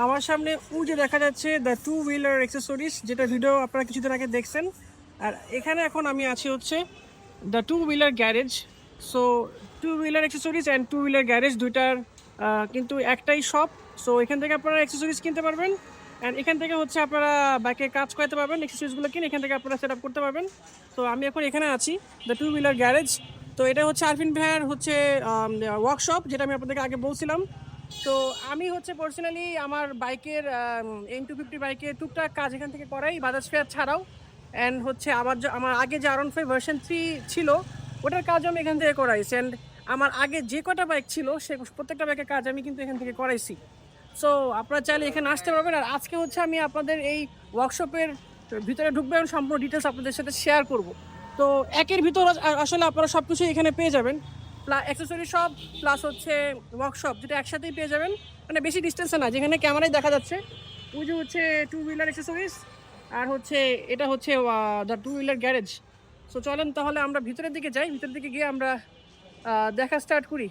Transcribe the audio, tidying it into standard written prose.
আমার সামনে যে দেখা যাচ্ছে দ্য টু হুইলার অ্যাক্সেসরিজ, যেটা ভিডিও আপনারা কিছুদিন আগে দেখছেন। আর এখানে এখন আমি আছি হচ্ছে the two wheeler garage. So two wheeler accessories and two wheeler garage দুইটার কিন্তু একটাই শপ। সো এখান থেকে আপনারা অ্যাক্সেসরিজ কিনতে পারবেন, অ্যান্ড এখান থেকে হচ্ছে আপনারা বাইকে কাজ করাতে পারবেন। অ্যাক্সেসরিজগুলো কিনে এখান থেকে আপনারা সেট আপ করতে পারবেন। তো আমি এখন এখানে আছি দ্য টু হুইলার গ্যারেজ। তো এটা হচ্ছে আরফিন ভাইয়ার হচ্ছে ওয়ার্কশপ, যেটা আমি আপনাদেরকে আগে বলছিলাম। তো আমি হচ্ছে পার্সোনালি আমার বাইকের M250 বাইকের টুকটাক কাজ এখান থেকে করাই, বাজাজ ফেয়ার ছাড়াও। অ্যান্ড হচ্ছে আমার আগে যে R15 ভার্সন 3 ছিল, ওটার কাজ আমি এখান থেকে করাইছি। অ্যান্ড আমার আগে যে কটা বাইক ছিল সে প্রত্যেকটা বাইকের কাজ আমি কিন্তু এখান থেকে করাইছি। সো আপনারা চাইলে এখানে আসতে পারবেন। আর আজকে হচ্ছে আমি আপনাদের এই ওয়ার্কশপের ভিতরে ঢুকবে এবং সম্পূর্ণ ডিটেলস আপনাদের সাথে শেয়ার করব। তো একের ভিতর আসলে আপনারা সব কিছু এখানে পেয়ে যাবেন, অ্যাক্সেসরি শপ প্লাস হচ্ছে ওয়ার্কশপ, যেটা একসাথেই পেয়ে যাবেন। মানে বেশি ডিস্টেন্সে না, যেখানে ক্যামেরায় দেখা যাচ্ছে ওই যে হচ্ছে টু হুইলার অ্যাক্সেসরিজ, আর হচ্ছে এটা হচ্ছে the two wheeler garage. So চলেন তাহলে আমরা ভিতরের দিকে যাই, ভিতরের দিকে গিয়ে আমরা দেখা স্টার্ট করি।